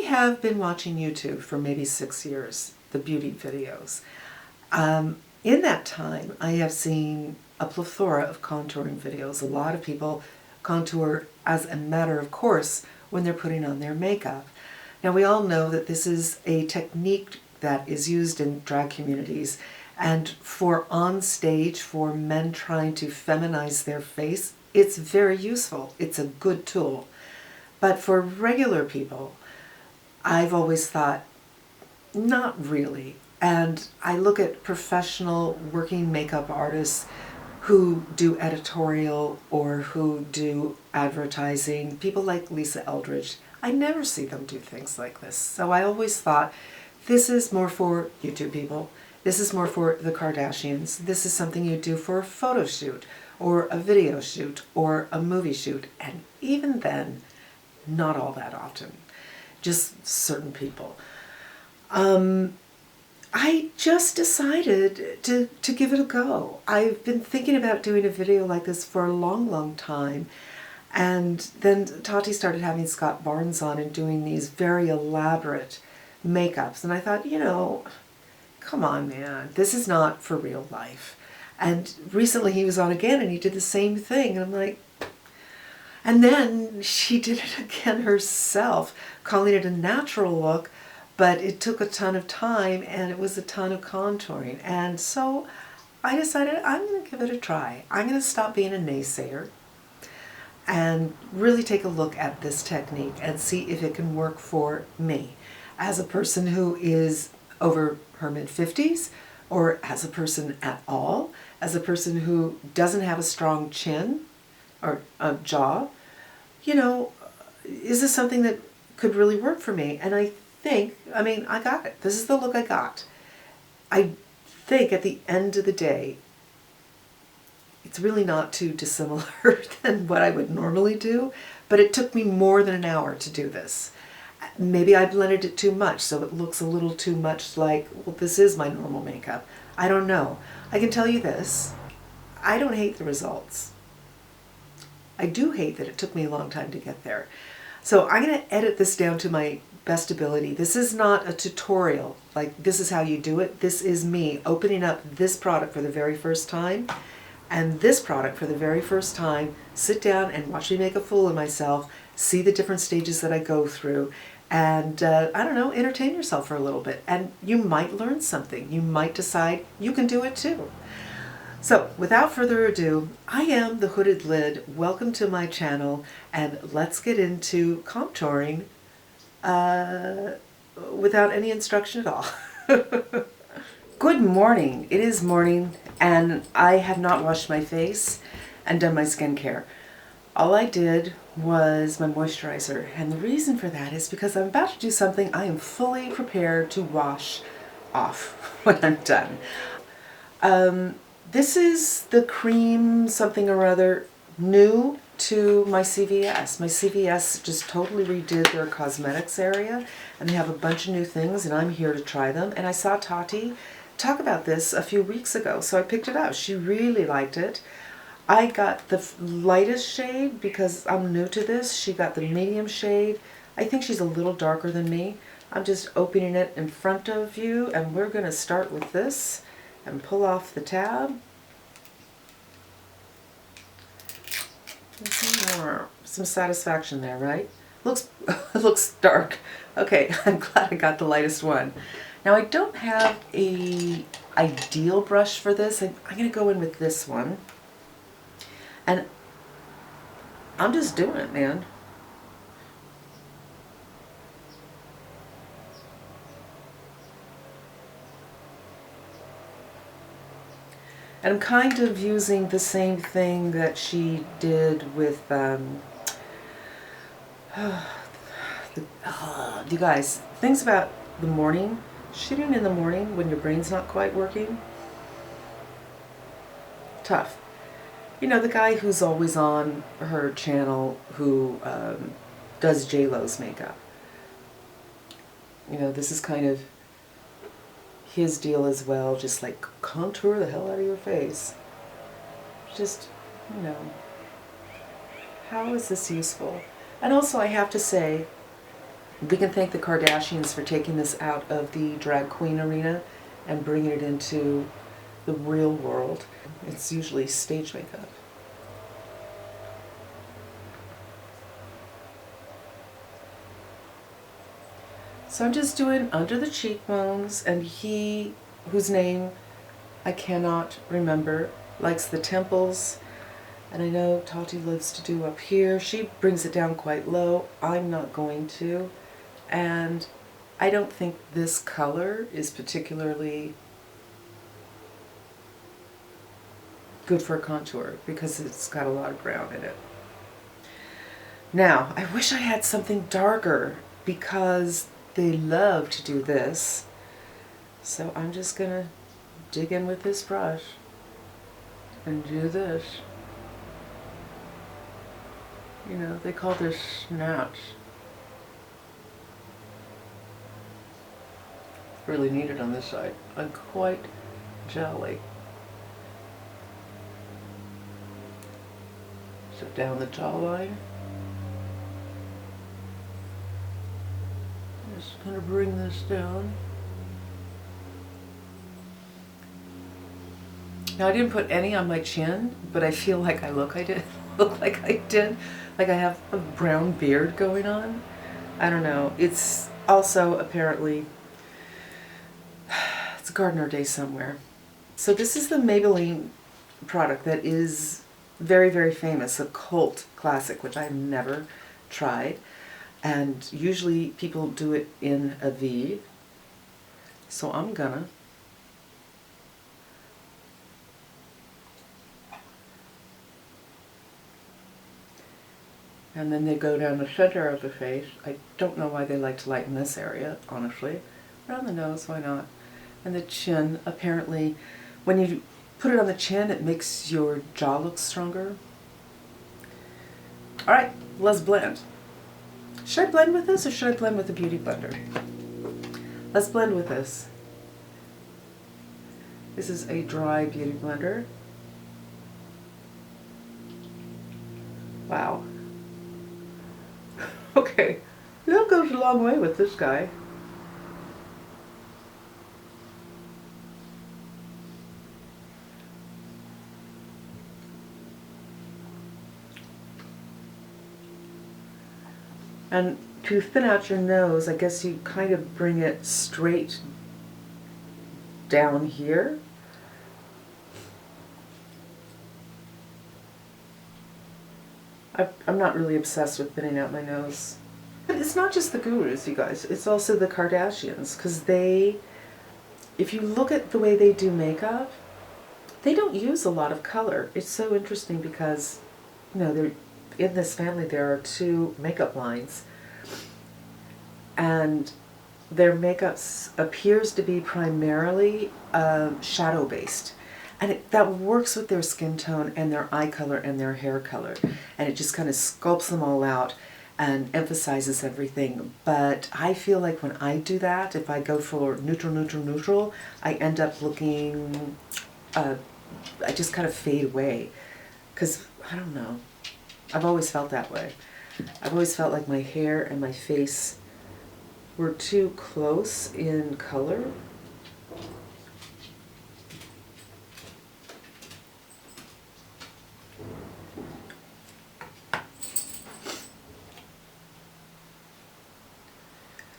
have been watching YouTube for maybe 6 years, the beauty videos. In that time, I have seen a plethora of contouring videos. A lot of people contour as a matter of course when they're putting on their makeup. Now, we all know that this is a technique that is used in drag communities, and for on stage, for men trying to feminize their face, it's very useful. It's a good tool. But for regular people, I've always thought, not really. And I look at professional working makeup artists who do editorial or who do advertising, people like Lisa Eldridge. I never see them do things like this. So I always thought, this is more for YouTube people. This is more for the Kardashians. This is something you do for a photo shoot or a video shoot or a movie shoot. And even then, not all that often. Just certain people. I just decided to give it a go. I've been thinking about doing a video like this for a long, long time. And then Tati started having Scott Barnes on and doing these very elaborate makeups. And I thought, you know, come on, man, this is not for real life. And recently he was on again and he did the same thing. And I'm like, and then she did it again herself, calling it a natural look, but it took a ton of time and it was a ton of contouring. And so I decided I'm going to give it a try. I'm going to stop being a naysayer and really take a look at this technique and see if it can work for me as a person who is over her mid-50s, or as a person at all, as a person who doesn't have a strong chin or a jaw. You know, is this something that could really work for me? And I mean, I got it. This is the look I got. I think at the end of the day, it's really not too dissimilar than what I would normally do, but it took me more than an hour to do this. Maybe I blended it too much, so it looks a little too much like, well, this is my normal makeup. I don't know. I can tell you this, I don't hate the results. I do hate that it took me a long time to get there. So I'm going to edit this down to my best ability. This is not a tutorial, like this is how you do it. This is me opening up this product for the very first time, and this product for the very first time, sit down and watch me make a fool of myself, see the different stages that I go through, and I don't know, entertain yourself for a little bit. And you might learn something. You might decide you can do it too. So without further ado, I am the Hooded Lid. Welcome to my channel, and let's get into contouring without any instruction at all. Good morning. It is morning, and I have not washed my face and done my skincare. All I did was my moisturizer, and the reason for that is because I'm about to do something I am fully prepared to wash off when I'm done. This is the cream something or other new to my CVS. My CVS just totally redid their cosmetics area, and they have a bunch of new things, and I'm here to try them. And I saw Tati talk about this a few weeks ago, so I picked it up. She really liked it. I got the lightest shade because I'm new to this. She got the medium shade. I think she's a little darker than me. I'm just opening it in front of you, and we're going to start with this and pull off the tab. Some satisfaction there, right? It looks dark. Okay, I'm glad I got the lightest one. Now, I don't have a ideal brush for this. I'm going to go in with this one. And I'm just doing it, man. And I'm kind of using the same thing that she did with, you guys, things about the morning, shooting in the morning when your brain's not quite working, tough. You know, the guy who's always on her channel who does J-Lo's makeup. You know, this is kind of his deal as well, just like contour the hell out of your face. Just, you know, how is this useful? And also I have to say, We can thank the Kardashians for taking this out of the drag queen arena and bringing it into the real world. It's usually stage makeup. So I'm just doing under the cheekbones, and he, whose name I cannot remember, likes the temples. And I know Tati loves to do up here. She brings it down quite low. I'm not going to. And I don't think this color is particularly good for a contour because it's got a lot of brown in it. Now, I wish I had something darker because they love to do this. So I'm just gonna dig in with this brush and do this. You know, they call this snatch. Really needed on this side. I'm quite jelly. So down the jawline. Just gonna bring this down. Now I didn't put any on my chin, but I feel like I look like I did. Like I have a brown beard going on. I don't know. It's also apparently, it's Gardener Day somewhere. So this is the Maybelline product that is very, very famous, a cult classic, which I've never tried. And usually people do it in a V. So I'm gonna and then they go down the center of the face. I don't know why they like to lighten this area, honestly. Around the nose, why not? And the chin, apparently, when you put it on the chin, it makes your jaw look stronger. All right, let's blend. Should I blend with this or should I blend with the Beauty Blender? Let's blend with this. This is a dry Beauty Blender. Wow. Okay, that goes a long way with this guy. And to thin out your nose, I guess you kind of bring it straight down here. I'm not really obsessed with thinning out my nose. But it's not just the gurus, you guys. It's also the Kardashians, because they, if you look at the way they do makeup, they don't use a lot of color. It's so interesting because, you know, they're, in this family there are two makeup lines, and their makeup appears to be primarily shadow-based. And that works with their skin tone and their eye color and their hair color. And it just kind of sculpts them all out and emphasizes everything. But I feel like when I do that, if I go for neutral, neutral, neutral, I end up looking, I just kind of fade away. Because, I don't know, I've always felt that way. I've always felt like my hair and my face were too close in color.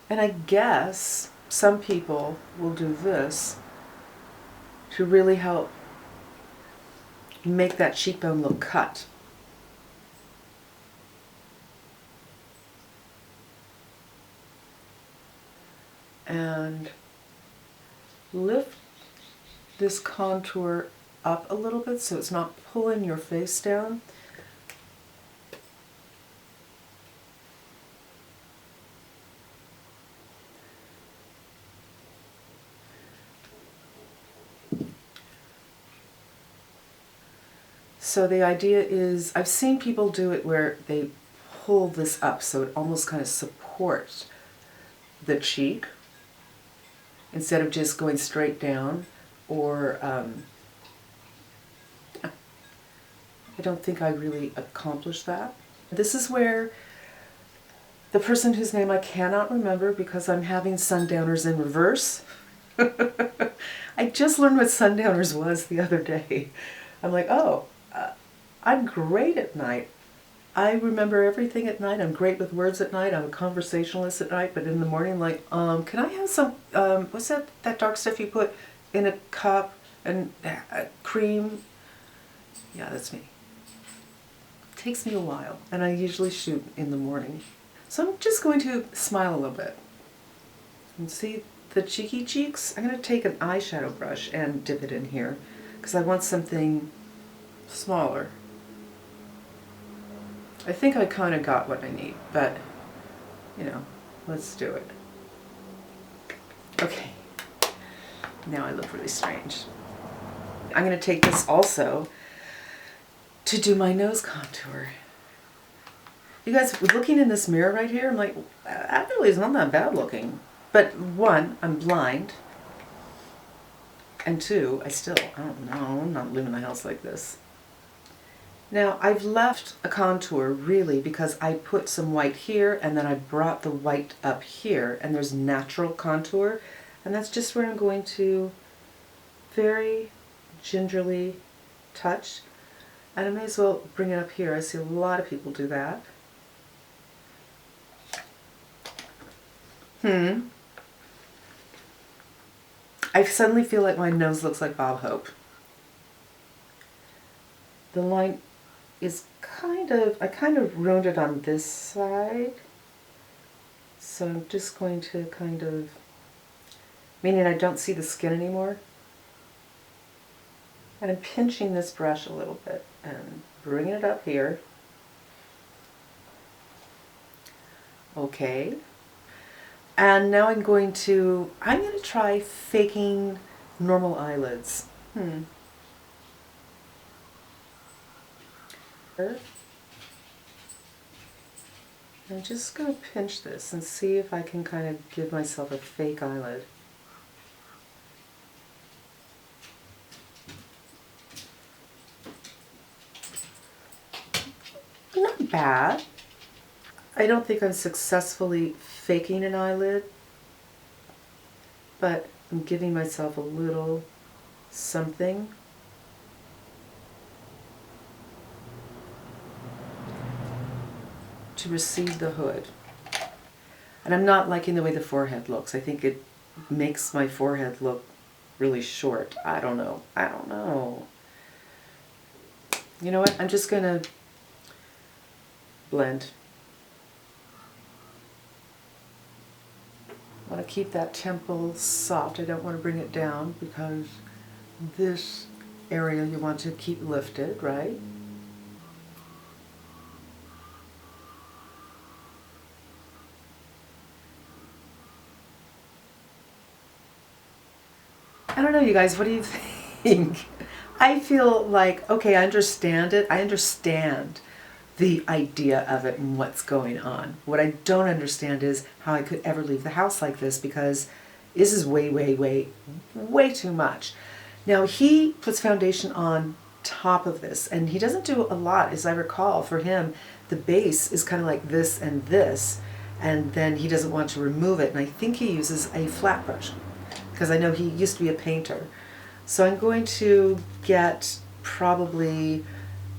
And I guess some people will do this to really help make that cheekbone look cut. And lift this contour up a little bit so it's not pulling your face down. So the idea is, I've seen people do it where they pull this up so it almost kind of supports the cheek instead of just going straight down, or I don't think I really accomplished that. This is where the person whose name I cannot remember because I'm having sundowners in reverse. I just learned what sundowners was the other day. I'm like, oh, I'm great at night. I remember everything at night. I'm great with words at night. I'm a conversationalist at night, but in the morning, like, can I have some, what's that dark stuff you put in a cup and cream? Yeah, that's me. It takes me a while, and I usually shoot in the morning. So I'm just going to smile a little bit. And see the cheeky cheeks? I'm going to take an eyeshadow brush and dip it in here because I want something smaller. I think I kind of got what I need, but, you know, let's do it. Okay, now I look really strange. I'm going to take this also to do my nose contour. You guys, looking in this mirror right here, I'm like, actually it's not that bad looking. But one, I'm blind. And two, I don't know, I'm not living in a house like this. Now, I've left a contour, really, because I put some white here, and then I brought the white up here, and there's natural contour, and that's just where I'm going to very gingerly touch. And I may as well bring it up here. I see a lot of people do that. I suddenly feel like my nose looks like Bob Hope. The line is I kind of ruined it on this side. So I'm just going to kind of, meaning I don't see the skin anymore. And I'm pinching this brush a little bit and bringing it up here. Okay. And now I'm going to try faking normal eyelids. I'm just going to pinch this and see if I can kind of give myself a fake eyelid. Not bad. I don't think I'm successfully faking an eyelid, but I'm giving myself a little something. To receive the hood. And I'm not liking the way the forehead looks. I think it makes my forehead look really short. I don't know. You know what? I'm just going to blend. I want to keep that temple soft. I don't want to bring it down because this area you want to keep lifted, right? I don't know, you guys, what do you think? I feel like, okay, I understand it. I understand the idea of it and what's going on. What I don't understand is how I could ever leave the house like this because this is way, way, way, way too much. Now, he puts foundation on top of this, and he doesn't do a lot, as I recall. For him, the base is kind of like this, and then he doesn't want to remove it, and I think he uses a flat brush, because I know he used to be a painter. So I'm going to get probably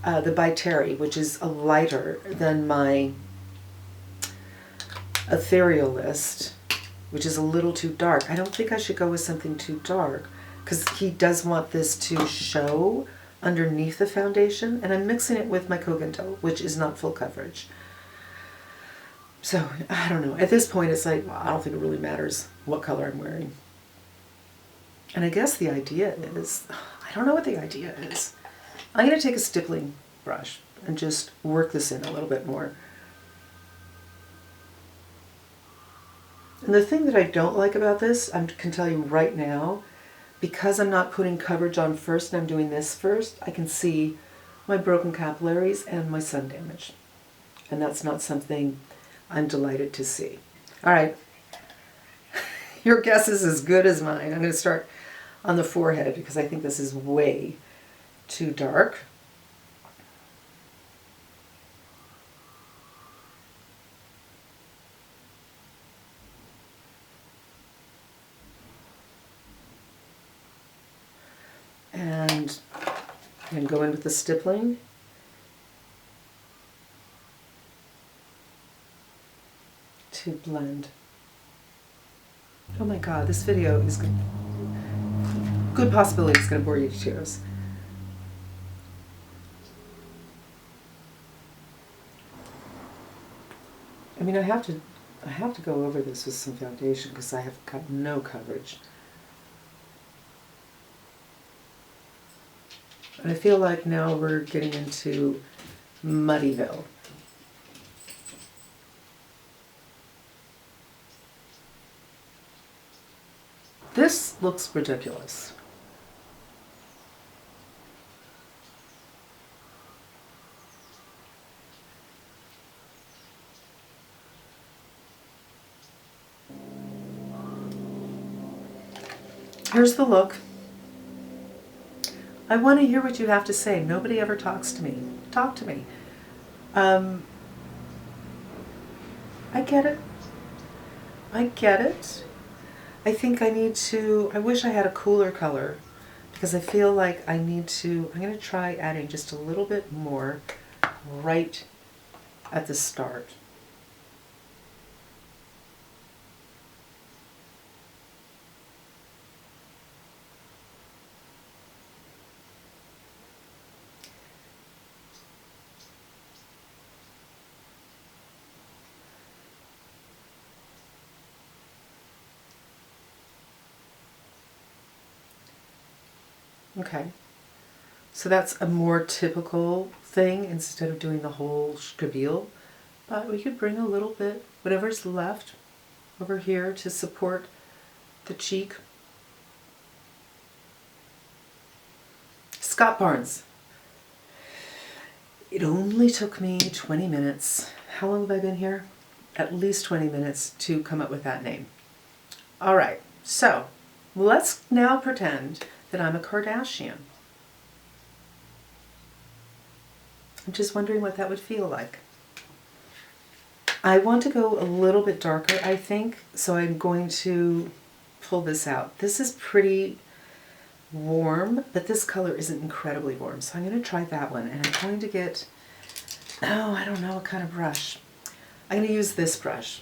the By Terry, which is a lighter than my Etherealist, which is a little too dark. I don't think I should go with something too dark, because he does want this to show underneath the foundation, and I'm mixing it with my Kogento, which is not full coverage. So, I don't know. At this point, it's like, well, I don't think it really matters what color I'm wearing. And I guess the idea is, I don't know what the idea is. I'm going to take a stippling brush and just work this in a little bit more. And the thing that I don't like about this, I can tell you right now, because I'm not putting coverage on first and I'm doing this first, I can see my broken capillaries and my sun damage. And that's not something I'm delighted to see. All right. Your guess is as good as mine. I'm going to start on the forehead because I think this is way too dark. And go in with the stippling. To blend. Oh my god, this video is good possibility it's going to bore you to tears. I mean, I have to go over this with some foundation because I have got no coverage. And I feel like now we're getting into Muddyville. This looks ridiculous. Here's the look. I want to hear what you have to say. Nobody ever talks to me. Talk to me. I get it. I get it. I think I need to, I wish I had a cooler color because I feel like I need to, I'm going to try adding just a little bit more right at the start. Okay, so that's a more typical thing instead of doing the whole spiel, but we could bring a little bit, whatever's left over here to support the cheek. Scott Barnes. It only took me 20 minutes. How long have I been here? At least 20 minutes to come up with that name. All right, so let's now pretend that I'm a Kardashian. I'm just wondering what that would feel like. I want to go a little bit darker, I think, so I'm going to pull this out. This is pretty warm, but this color isn't incredibly warm, so I'm going to try that one, and I'm going to get, oh, I don't know what kind of brush. I'm going to use this brush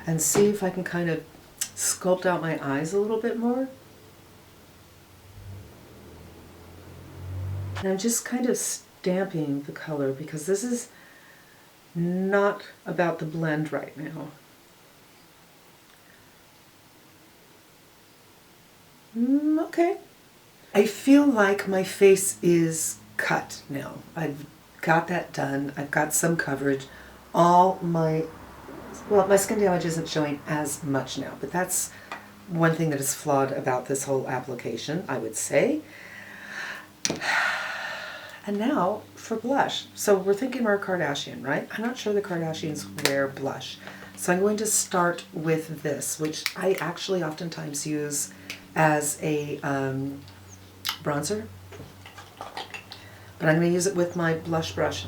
and see if I can kind of sculpt out my eyes a little bit more. And I'm just kind of stamping the color because this is not about the blend right now. Okay. I feel like my face is cut now. I've got that done. I've got some coverage. All my, well, my skin damage isn't showing as much now, but that's one thing that is flawed about this whole application, I would say. And now for blush. So we're thinking we're a Kardashian, right? I'm not sure the Kardashians wear blush. So I'm going to start with this, which I actually oftentimes use as a bronzer. But I'm going to use it with my blush brush.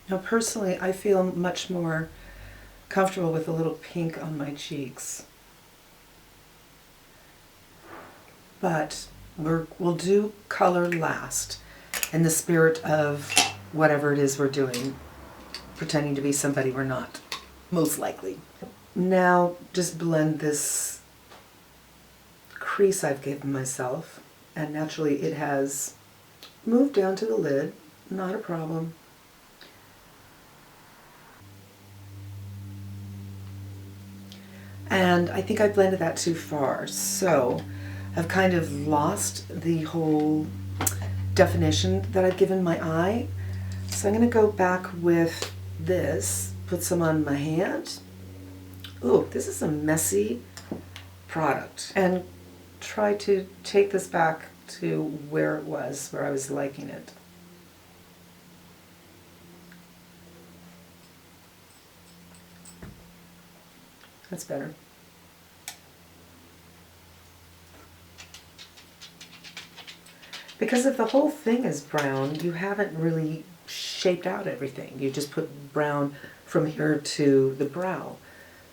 Now personally, I feel much more comfortable with a little pink on my cheeks. But we'll do color last in the spirit of whatever it is we're doing, pretending to be somebody we're not, most likely. Now just blend this crease I've given myself, and naturally it has moved down to the lid, not a problem. And I think I blended that too far, so I've kind of lost the whole definition that I've given my eye. So I'm going to go back with this, put some on my hand. Ooh, this is a messy product. And try to take this back to where it was, where I was liking it. That's better. Because if the whole thing is brown, you haven't really shaped out everything. You just put brown from here to the brow.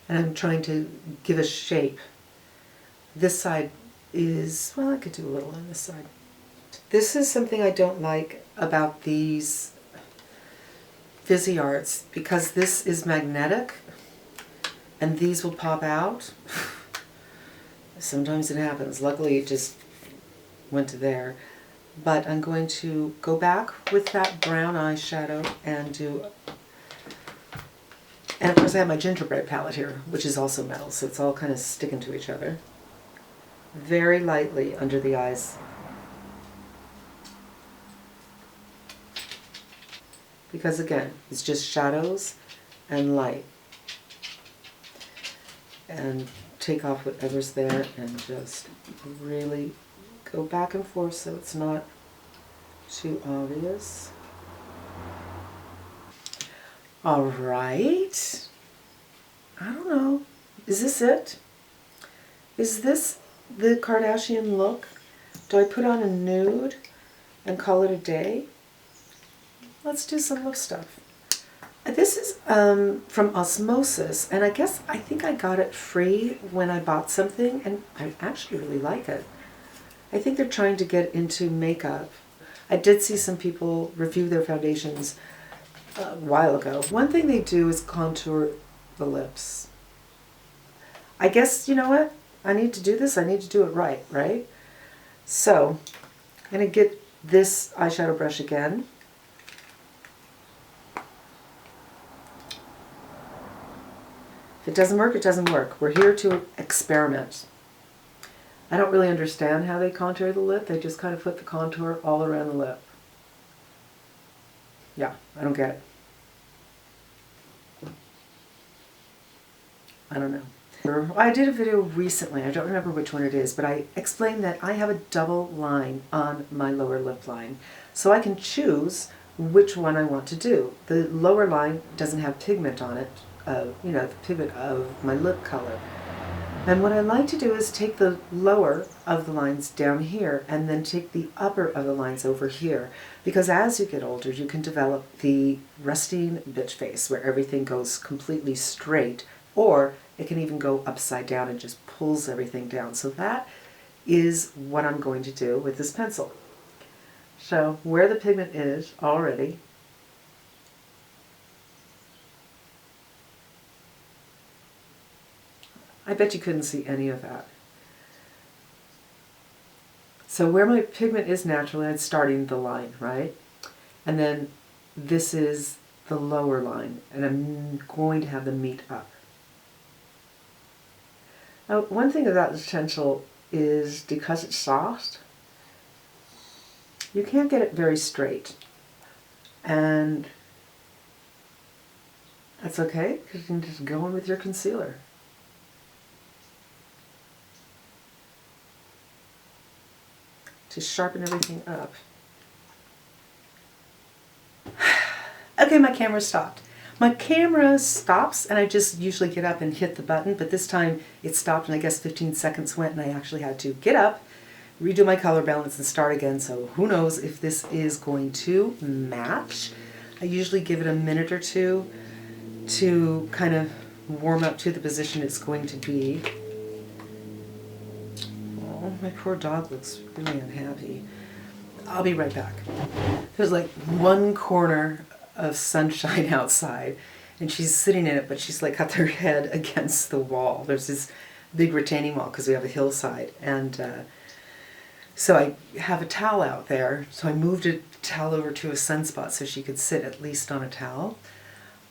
And I'm trying to give a shape. This side is, well, I could do a little on this side. This is something I don't like about these Fizzy Arts, because this is magnetic and these will pop out. Sometimes it happens. Luckily it just went to there. But I'm going to go back with that brown eyeshadow and do, and of course I have my gingerbread palette here, which is also metal, so it's all kind of sticking to each other. Very lightly under the eyes. Because again, it's just shadows and light. And take off whatever's there and just really go back and forth so it's not too obvious. All right. I don't know. Is this it? Is this the Kardashian look? Do I put on a nude and call it a day? Let's do some lip stuff. This is from Osmosis, and I think I got it free when I bought something, and I actually really like it. I think they're trying to get into makeup. I did see some people review their foundations a while ago. One thing they do is contour the lips. I guess, you know what? I need to do this. I need to do it right, right? So, I'm going to get this eyeshadow brush again. If it doesn't work, it doesn't work. We're here to experiment. I don't really understand how they contour the lip. They just kind of put the contour all around the lip. Yeah, I don't get it. I don't know. I did a video recently, I don't remember which one it is, but I explained that I have a double line on my lower lip line. So I can choose which one I want to do. The lower line doesn't have pigment on it, you know, the pigment of my lip color. And what I like to do is take the lower of the lines down here and then take the upper of the lines over here. Because as you get older, you can develop the resting bitch face where everything goes completely straight, or it can even go upside down and just pulls everything down. So that is what I'm going to do with this pencil. So where the pigment is already, I bet you couldn't see any of that. So where my pigment is naturally, I'm starting the line, right? And then this is the lower line, and I'm going to have them meet up. Now, one thing about this pencil is because it's soft, you can't get it very straight. And that's okay, because you can just go in with your concealer. To sharpen everything up. Okay, my camera stopped. My camera stops and I just usually get up and hit the button, but this time it stopped and I guess 15 seconds went and I actually had to get up, redo my color balance and start again, so who knows if this is going to match. I usually give it a minute or two to kind of warm up to the position it's going to be. My poor dog looks really unhappy. I'll be right back. There's like one corner of sunshine outside and she's sitting in it, but she's like got her head against the wall. There's this big retaining wall because we have a hillside, and so I have a towel out there, so I moved a towel over to a sunspot so she could sit at least on a towel.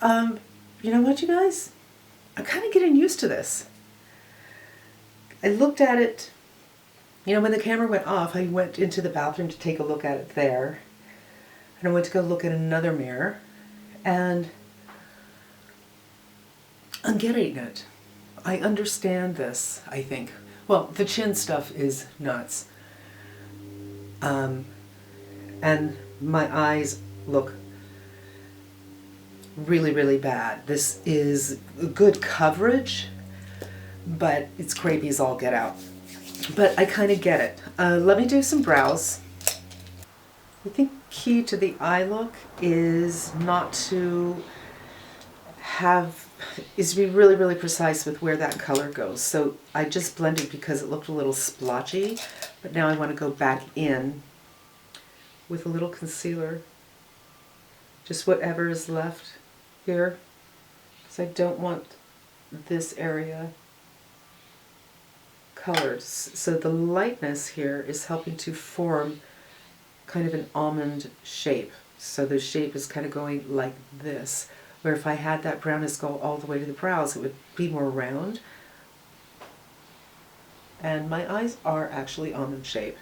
You know what, you guys? I'm kind of getting used to this. I looked at it. You know, when the camera went off, I went into the bathroom to take a look at it there. And I went to go look at another mirror. And I'm getting it. I understand this, I think. Well, the chin stuff is nuts. And my eyes look really, really bad. This is good coverage, but it's crepey as all get out. But I kind of get it. Let me do some brows. I think key to the eye look is not to is to be really, really precise with where that color goes. So I just blended because it looked a little splotchy, but now I want to go back in with a little concealer, just whatever is left here, because I don't want this area colored. So the lightness here is helping to form kind of an almond shape. So the shape is kind of going like this, where if I had that brownness go all the way to the brows, it would be more round. And my eyes are actually almond shape.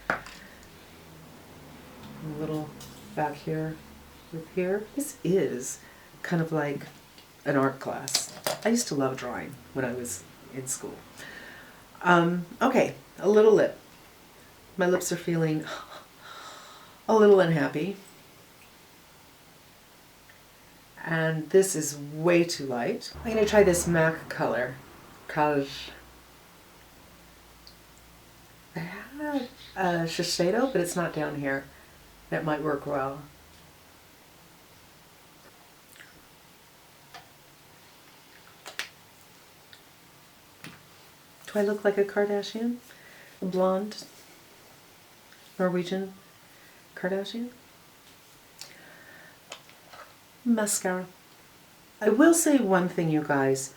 A little back here with here. This is kind of like an art class. I used to love drawing when I was in school. Okay, a little lip. My lips are feeling a little unhappy. And this is way too light. I'm going to try this MAC color because I have a Shiseido, but it's not down here. That might work well. Do I look like a Kardashian? A blonde Norwegian Kardashian? Mascara. I will say one thing, you guys.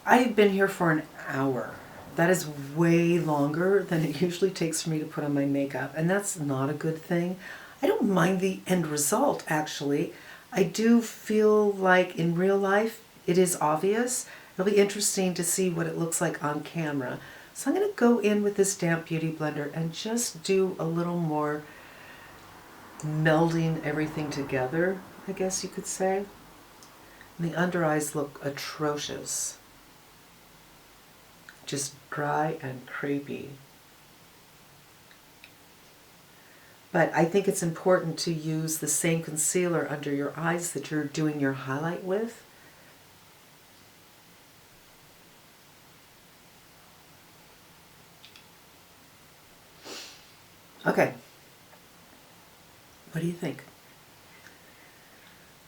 I've been here for an hour. That is way longer than it usually takes for me to put on my makeup, and that's not a good thing. I don't mind the end result, actually. I do feel like in real life it is obvious. It'll be interesting to see what it looks like on camera. So I'm going to go in with this damp beauty blender and just do a little more melding everything together, I guess you could say. And the under eyes look atrocious. Just dry and crepey. But I think it's important to use the same concealer under your eyes that you're doing your highlight with. Okay. What do you think?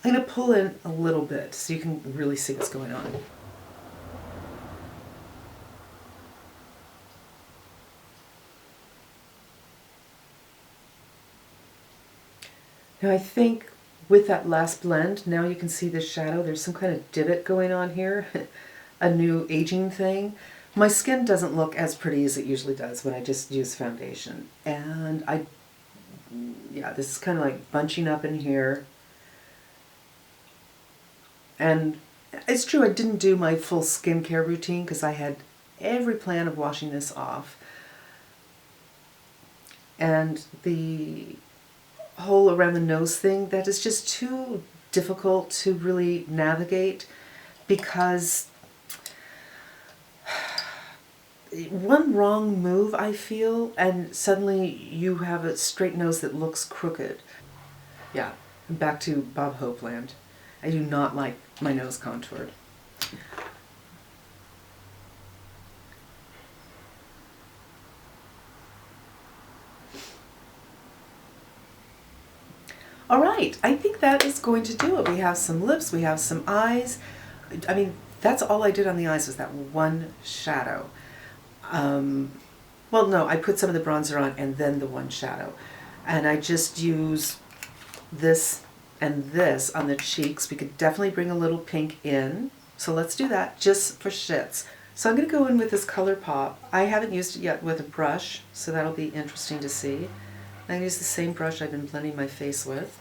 I'm going to pull in a little bit so you can really see what's going on. Now I think with that last blend, now you can see the shadow. There's some kind of divot going on here, a new aging thing. My skin doesn't look as pretty as it usually does when I just use foundation. And yeah, this is kind of like bunching up in here. And it's true, I didn't do my full skincare routine because I had every plan of washing this off. And the hole around the nose thing, that is just too difficult to really navigate because one wrong move, I feel, and suddenly you have a straight nose that looks crooked. Yeah, back to Bob Hope land. I do not like my nose contoured. All right, I think that is going to do it. We have some lips, we have some eyes. I mean, that's all I did on the eyes was that one shadow. Well, no, I put some of the bronzer on and then the one shadow. And I just use this and this on the cheeks. We could definitely bring a little pink in. So let's do that just for shits. So I'm going to go in with this Color Pop. I haven't used it yet with a brush, so that'll be interesting to see. I'm going to use the same brush I've been blending my face with.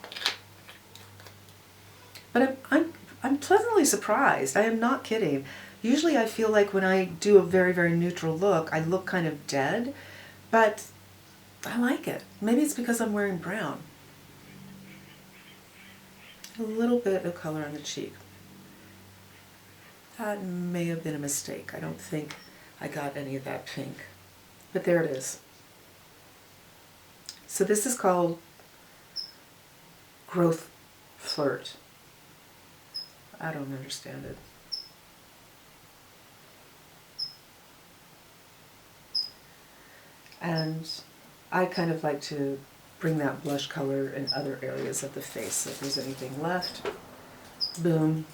But I'm pleasantly surprised. I am not kidding. Usually I feel like when I do a very, very neutral look, I look kind of dead, but I like it. Maybe it's because I'm wearing brown. A little bit of color on the cheek. That may have been a mistake. I don't think I got any of that pink, but there it is. So this is called Growth Flirt. I don't understand it. And I kind of like to bring that blush color in other areas of the face. So if there's anything left, boom.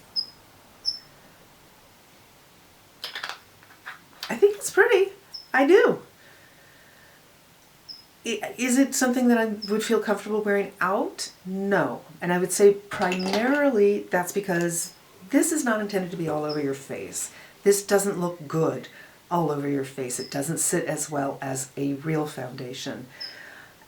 I think it's pretty. I do. Is it something that I would feel comfortable wearing out? No. And I would say primarily that's because this is not intended to be all over your face. This doesn't look good all over your face. It doesn't sit as well as a real foundation.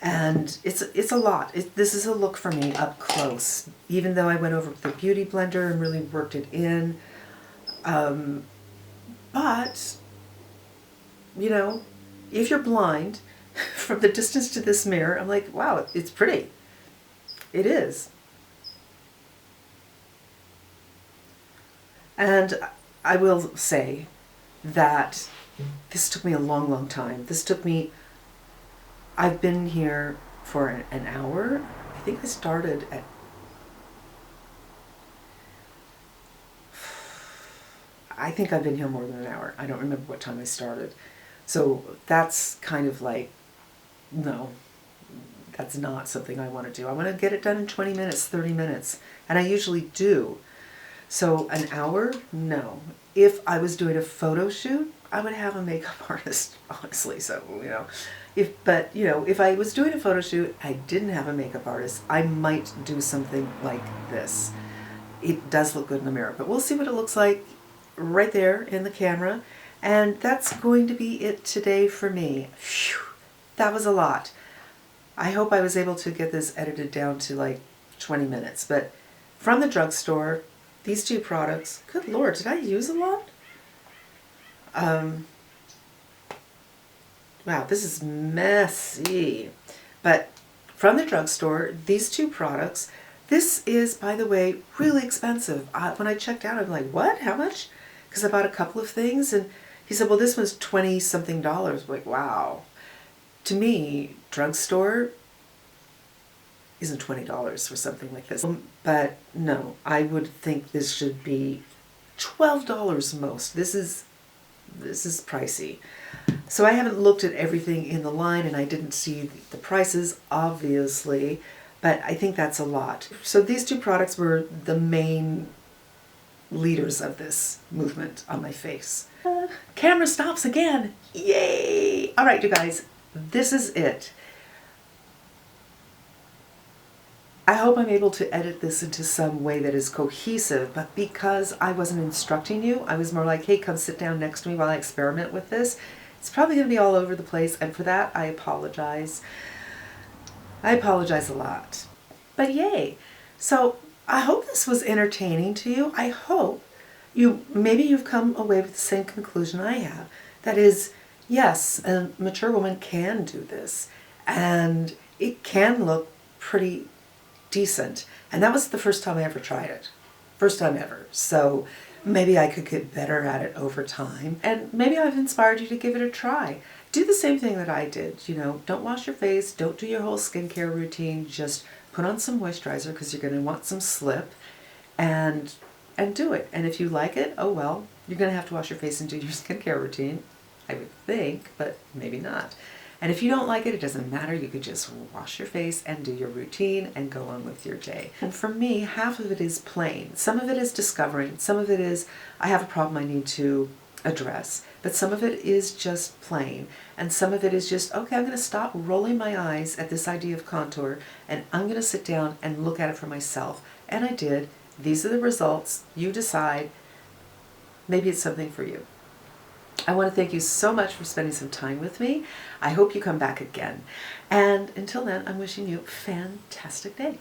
And it's a lot. This is a look for me up close. Even though I went over with the Beauty Blender and really worked it in. But, you know, if you're blind, from the distance to this mirror, I'm like, wow, it's pretty. It is. And I will say that this took me a long, long time. I've been here for an hour. I think I started at, I think I've been here more than an hour. I don't remember what time I started. So that's kind of like, no, that's not something I want to do. I want to get it done in 20 minutes, 30 minutes. And I usually do. So an hour? No. If I was doing a photo shoot, I would have a makeup artist, honestly. So, you know, if I was doing a photo shoot, I didn't have a makeup artist, I might do something like this. It does look good in the mirror, but we'll see what it looks like right there in the camera. And that's going to be it today for me. Phew. That was a lot. I hope I was able to get this edited down to like 20 minutes. But from the drugstore, these two products, good Lord, did I use a lot? Wow, this is messy. But from the drugstore, these two products, this is, by the way, really expensive. When I checked out, I'm like, what? How much? Because I bought a couple of things, and he said, well, this was $20-something. I'm like, wow. To me, drugstore isn't $20 for something like this. But no, I would think this should be $12 most. This is pricey. So I haven't looked at everything in the line, and I didn't see the prices, obviously, but I think that's a lot. So these two products were the main leaders of this movement on my face. Camera stops again. Yay! All right, you guys. This is it. I hope I'm able to edit this into some way that is cohesive, but because I wasn't instructing you, I was more like, hey, come sit down next to me while I experiment with this. It's probably going to be all over the place, and for that, I apologize. I apologize a lot. But yay! So I hope this was entertaining to you. I hope maybe you've come away with the same conclusion I have. That is, yes, a mature woman can do this, and it can look pretty decent. And that was the first time I ever tried it. First time ever. So maybe I could get better at it over time. And maybe I've inspired you to give it a try. Do the same thing that I did. You know, don't wash your face. Don't do your whole skincare routine. Just put on some moisturizer because you're going to want some slip, and do it. And if you like it, oh well, you're going to have to wash your face and do your skincare routine, I would think, but maybe not. And if you don't like it, it doesn't matter. You could just wash your face and do your routine and go on with your day. And for me, half of it is plain. Some of it is discovering. Some of it is, I have a problem I need to address. But some of it is just plain. And some of it is just, okay, I'm going to stop rolling my eyes at this idea of contour, and I'm going to sit down and look at it for myself. And I did. These are the results. You decide. Maybe it's something for you. I want to thank you so much for spending some time with me. I hope you come back again. And until then, I'm wishing you a fantastic day.